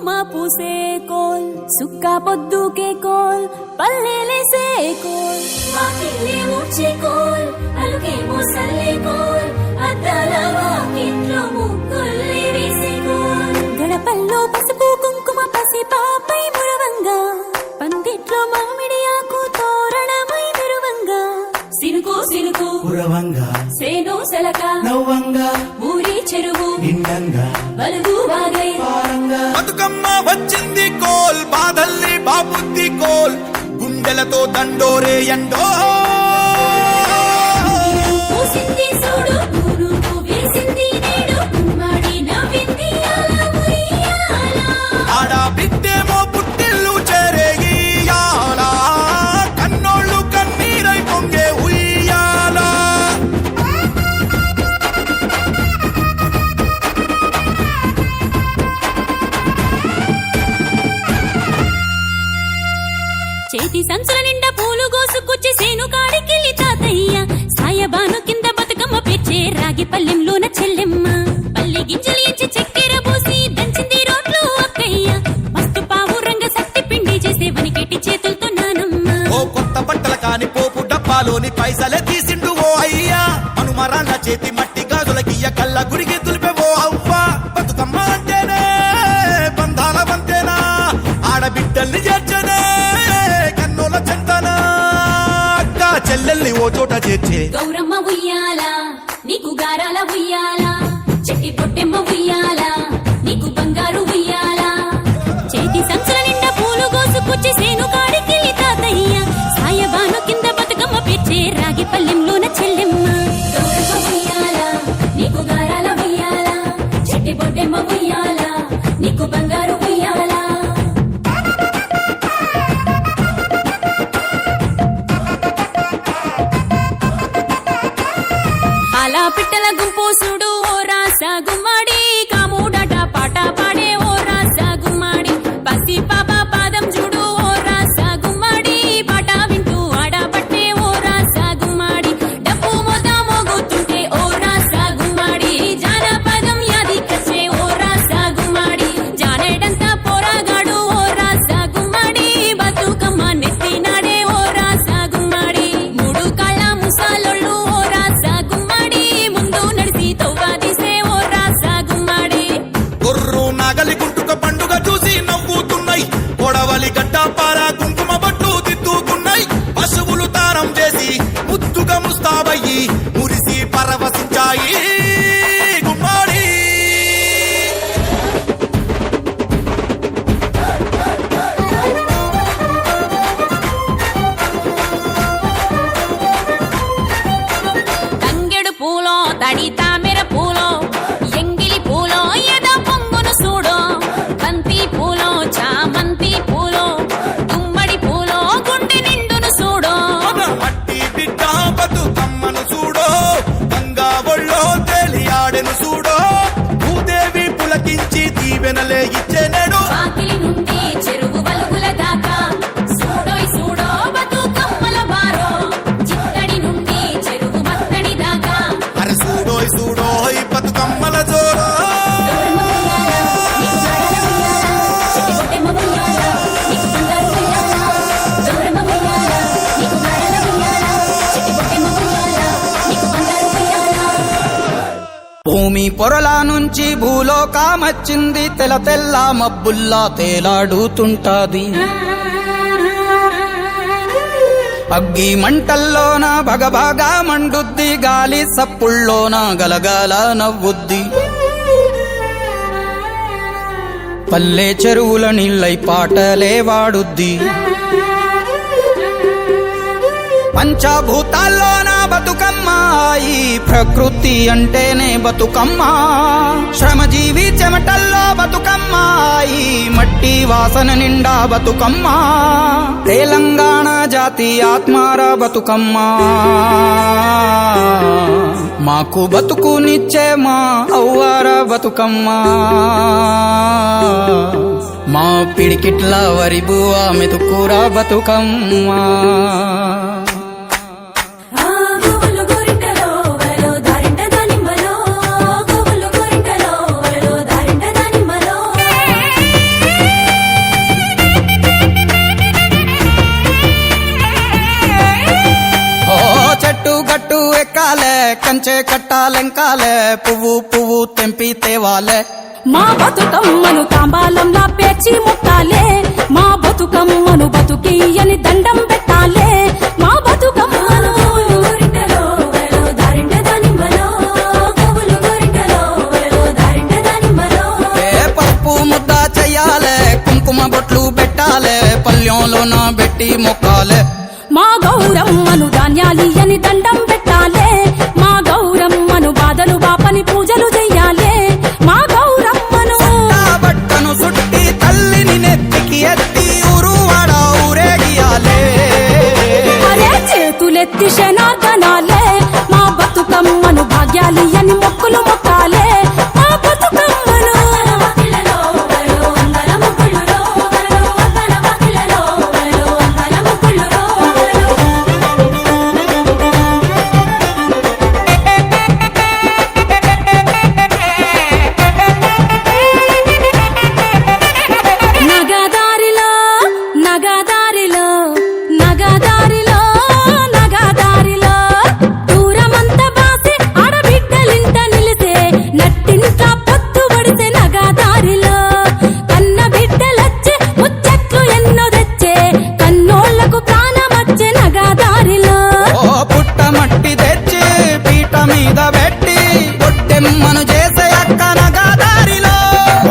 కుంకుమ పూసే coal sukka పొద్దుకే coal పల్లెలేసే coal వాకిలి ఊడ్చే కోల్ అలుకేమో సల్లే కోల్ అద్దాల వాకిట్లో ముగ్గుల్ని వేసే కోల్ గడపల్లో పసుపు కుంకుమ పసి పాపై మురవంగా పందిట్లో మామిడి ఆకు తోరణమై మెరువంగా సినుకు సినుకు పురవంగా సేను సెలక నవ్వంగా ఊరి చెరువు నిండంగా బలుగు వాగై పారంగా బతుకమ్మ వచ్చింది కోల్ బాధల్ని బాబుద్ది కోల్ గుండెలతో దండోరే ఎండో పూసింది చూడు పూరుకు వేసింది నేడు కుమ్మడి నవ్వింది అలా ఉయ్యాల ఆడ బిడ్డేమో పుట్టిల్లు చేరే ఇయ్యాల కన్నోళ్ళు కన్నీరై పొంగే ఉయ్యాల చేతి సంచుల నిండా పూలు గోసుకొచ్చి సేను కాడికెళ్ళి తాతయ్య సాయబాను కింద బతుకమ్మ పేర్చే రాగి పల్లెంలోన చెల్లెమ్మ పల్లె గింజలు ఎంచి చక్కెర పోసి దంచింది రోడ్లు అక్కయ్య మస్తు పావు రంగ సత్తి పిండి చేసే వనికెట్టి చేతులతో నానమ్మ ఓ కొత్త బట్టల కాని పోపు డబ్బాలోని పైసలే తీసిండు ఓ అయ్యా మనుమరాళ్ళ చేతి మట్టి గాజులకియ్య కళ్ళ గుడికి తులిపే ఓ అవ్వ బతుకమ్మ అంటేనే బంధాల వంతేనా ఆడబిడ్డల్ని చేర్చనే కన్నుల చెంతనా అక్క చెల్లెల్ని ఓ చోట చేర్చే గౌరమ్మ ఉయ్యాల నీకు గారాల ఉయ్యాల చెట్టి పొట్టెమ్మ ఉయ్యాల నీకు బంగారు ఉయ్యాల చేతి సంచుల నిండా పూలు గోసుకొచ్చి సేను కాడికెళ్ళి తాతయ్య సాయబాను కింద బతుకమ్మ పేర్చే రాగి పల్లెంలోన చెల్లెమ్మ గౌరమ్మ ఉయ్యాల నీకు గారాల ఉయ్యాల చెట్టి పొట్టెమ్మ ఉయ్యాల నీకు బంగారు ఉయ్యాల అలా పిట్టల గుంపు చూడు ఓ రాస గుమ్మడి కాముడట పాట పాడే ఓ రాస గుమ్మడి పసి పాప పాదం చూడు ఓ రాస గుమ్మడి పాట వింటూ ఆడబట్టే ఓ రాస గుమ్మడి డప్పు మోత మోగుతుంటే ఓ రాస గుమ్మడి జానపదం యాదికొచ్చే ఓ రాస గుమ్మడి జానేడంతా పోరాగాడు ఓ రాస గుమ్మడి బతుకమ్మ నెత్తినాడే ఓ రాస గుమ్మడి మూడు కాళ్ళ ముసాలొళ్ళు ఓ రాస గుమ్మడి ముందు నడిసి తవ్వాదిసే ఓ రాస గుమ్మడి గొర్రు నాగలి గుంటుక పండుగ చూసి నవ్వుతున్నాయి కొడవలి గడ్డ పార కుంకుమ బట్టు దిద్దుకున్నాయి పశువులు తారం చేసి ముద్దుగా ముస్తాబయ్యి మురిసి పరవశించాయి గుమ్మాడి తంగెడు పూలో తడి తామెర పూలో ఎంగిలి పూలో ఎద పొంగును చూడో బంతి పూలో చామంతి పూలో గుమ్మడి పూలో గుండె నిండును చూడో మన మట్టి బిడ్డ బతుకమ్మను చూడో గంగా ఒళ్ళో తేలియాడెను చూడో భూదేవి పులకించి దీవెనలే ఇచ్చెనెడు వాకిలి నుండి చెరువు వలుగుల దాకా చూడోయ్ చూడో బతుకమ్మల బారో చిత్తడి నుండి చెరువు మత్తడి దాకా అరే చూడోయ్ చూడోయ్ బతుకమ్మల జోరో భూమి పొరల నుంచి భూలోకమచ్చింది తెల్ల తెల్ల మబ్బుల్లా తేలాడుతుంటాది అగ్గి మంటల్లోన భగభగా మండుద్ది గాలి సప్పుల్లోన గలగల నవ్వుద్ది పల్లె చెరువుల నీళ్ళై పాటలే వాడుద్ది పంచభూతాల్లోన బతుకమ్మ ఈ ప్రకృతి అంటేనే బతుకమ్మ శ్రమజీవి చెమటల్లో బతుకమ్మ ఈ మట్టి వాసన నిండా బతుకమ్మ తెలంగాణ జాతి ఆత్మార బతుకమ్మ మాకు బతుకునిచ్చే మా అవ్వార బతుకమ్మ మా పిడికిట్ల వరి బువ్వ మెతుకురా బతుకమ్మ కంచే కట్టాలెంకాలే పువ్వు పువ్వు తెంపి తేవాలే మా బతుకమ్మను తాంబాలంలా పేర్చి ముట్టాలే మా బతుకమ్మను బతుకియ్యని దండం పెట్టాలే మా బతుకమ్మను పప్పు ముద్ద చెయ్యాలే కుంకుమ బొట్లు పెట్టాలే పల్లెంలోన పెట్టి మొక్కాలే మా గౌరమ్మను ధాన్యాలియని దండం పెట్టాలే మా గౌరమ్మను బాధలు బాపని పూజలు చెయ్యాలే మా గౌరమ్మను బట్టను సుట్టి తల్లిని నెత్తికి ఎత్తి ఊరువాడ ఊరేగియాలే అరే చేతులెత్తి శనాదనాలే మా బతుకమ్మను భాగ్యాలియని మొక్కులు మొక్కాలే మా బతుకమ్మను నగదారిలో నగదారిలో నగదారిలో నగదారిలో దూరమంత బాసే ఆడబిడ్డలింట నిలిసే నట్టింట పొత్తు పడితే నగదారిలో కన్న బిడ్డలొచ్చే ముచ్చట్లు ఎన్నో తెచ్చే కన్నోళ్లకు ప్రాణమచ్చే నగదారిలో ఓ పుట్ట మట్టి తెచ్చి పీట మీద పెట్టి పొట్టెమ్మను చేసే అక్క నగదారిలో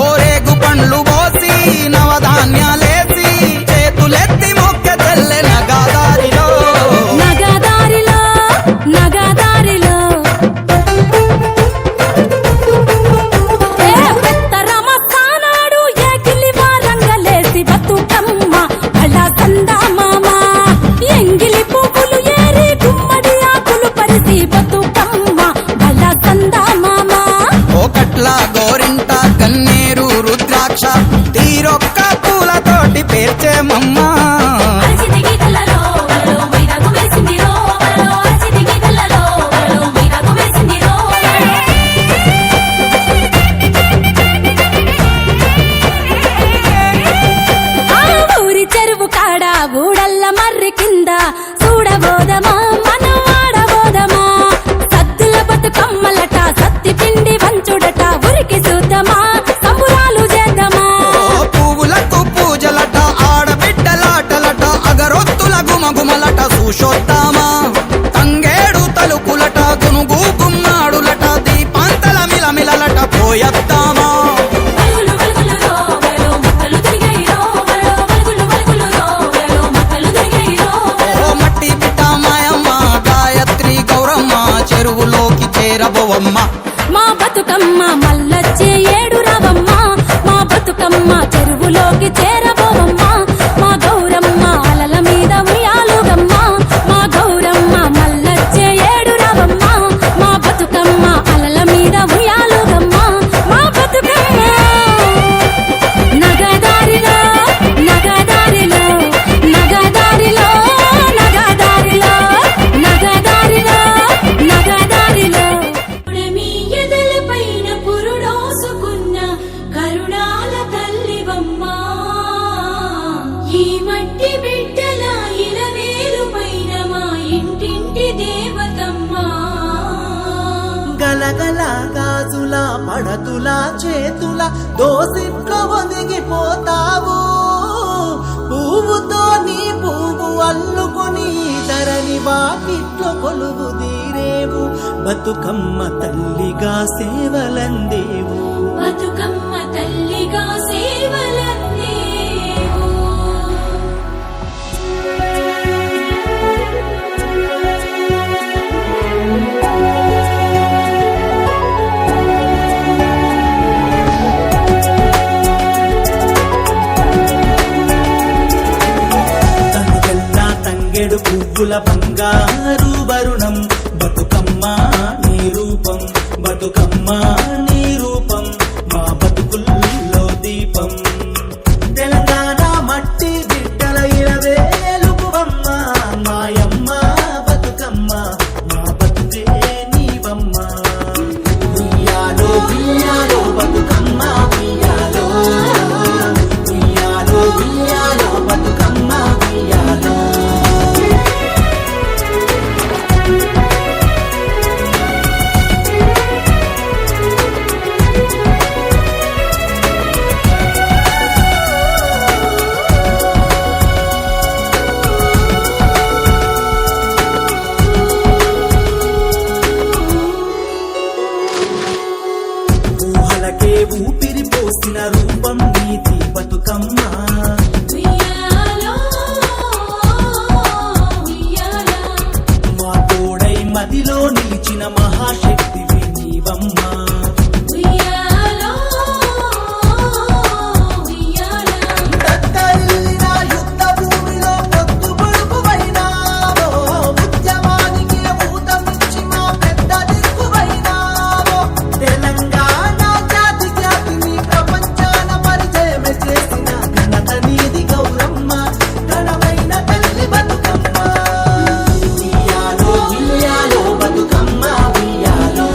ఓరేగు పండ్లు పోసి నవధాన్యాలేసి చేతులెత్తి మొక్క తెల్లె నగదారిలో నగదారిలో నగదారిలో పెత్తరమ సానాడు ఏకిలి వారంగలేసి బతుకమ్మ అలా సందా మామ ఎంగిలి పువ్వులు ఏరి గుమ్మడి ఆకులు పరిసి బతుకమ్మ అలా సందా మామ ఓ కట్ల గోరింట కన్నీరు రుద్రాక్ష తీరొక్క పూలతోటి పేర్చేమమ్మ ఆ ఊరి చెరువు కాడ ఊడల్ల మర్రి కింద చూడబోదమా మనం ఆడబోదమా సద్దుల బతుకమ్మలట సత్తి పిండి వంచుడట ఉరికి చూద్దామా సంబురాలు చేద్దామా ఓ పువ్వులకు పూజలట ఆడబిడ్డలాటలట అగరొత్తుల గుమగుమలట చూసొద్దామా తంగేడు తలుపులట గునుగు గుమ్మాడులట దీపాంతల మిలమిలలట పోయొద్దామా ఓ మట్టి బిడ్డ మాయమ్మ గాయత్రి గౌరమ్మ చెరువులోకి చేరబోవమ్మ మా బతుకమ్మ మల్లొచ్చే ఏడు రావమ్మ మా బతుకమ్మ చెరువులోకి చేరబోవమ్మ మా గౌరమ్మ అలల మీద ఉయ్యాలుగమ్మ మా గౌరమ్మ మల్లొచ్చే ఏడు రావమ్మ మా బతుకమ్మ అలల మీద ఉయ్యాలుగమ్మ మా బతుకమ్మ నగదారిలో నగదారిలో నగదారిలో నగదారిలో నగదారిలో నగదారిలో మీ ఎదలపైన పురుడోసుకున్న కరుణాల తల్లివమ్మా ఈ మట్టి బిడ్డల ఇలవేలు పైన మా ఇంటింటి దేవతమ్మా గలగల గాజుల పడతుల చేతుల దోసిట్లో ఒదిగిపోతావు పువ్వుతో నీ పువ్వు అల్లుకొని ధరణి వాకిట్లో కొలువు తీరేవు బతుకమ్మ తల్లిగా సేవలందేవు బతుకమ్మ తల్లిగా సేవలందేవు తనుగల్లా తంగెడు పువ్వుల బంగారు వరుణం బతుకమ్మ నీ రూపం బతుకమ్మ నీ రూపం మా బతుకుల్లో దీపం తెలంగాణ మట్టి బిడ్డల ఇరవేలుపువమ్మ మాయమ్మ బతుకమ్మ మా బతుకే నీవమ్మ ఉయ్యాలో ఉయ్యాలో బతుకమ్మ ఉయ్యాలో ఉయ్యాలో ఉయ్యాలో బతుకమ్మ ఉయ్యాలో రూపం నీతి బతుకమ్మ ఉయ్యాలో ఉయ్యాలా మా తోడై మదిలో నిలిచిన మహాశక్తివి నీవమ్మా ఉయ్యాలో ఉయ్యాలా దత్తరిల్లిన యుద్ధ భూమిలో పొత్తు పొడుపువైనావో ఉద్యమానికి ఊతమిచ్చి మా పెద్ద దిక్కువైనావో తెలంగాణ జాతి ఖ్యాతిని ప్రపంచాన పరిచయం చేసిన ఘనత నీది గౌరమ్మ ఘనమైన తల్లి బతుకమ్మ ఉయ్యాలో ఉయ్యాలో బతుకమ్మ ఉయ్యాలో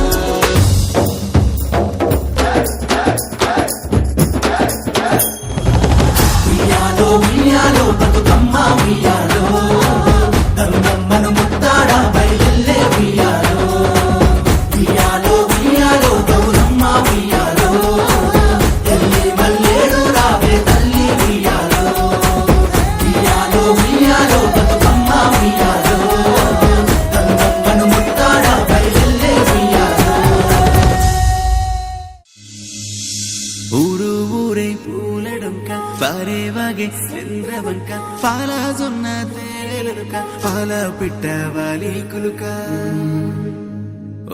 ఉయ్యాలో ఉయ్యాలో బతుకమ్మ ఉయ్యాలో గంగమ్మను ముద్దాడ బయలెల్లే ఉయ్యాలో ఉయ్యాలో ఉయ్యాలో గౌరమ్మ ఉయ్యాలో ఎల్లి మల్లేడు రావే తల్లి ఉయ్యాలో ఉయ్యాలో ఉయ్యాలో బతుకమ్మ ఉయ్యాలో గంగమ్మను ముద్దాడ బయలెల్లే ఉయ్యాలో ఊరు ఊరే పూలడొంక పారేవాగే చంద్రవంక పాల జొన్న తేలుక పాల పిట్ట వాలి కులుక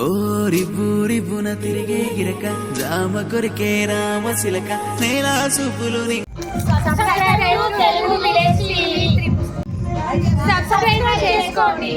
ఓ రివ్వు రివ్వున తిరిగే గిరక జామ కొరికే రామశిలక నేల సూపులు సబ్స్క్రైబ్ చేసుకోండి.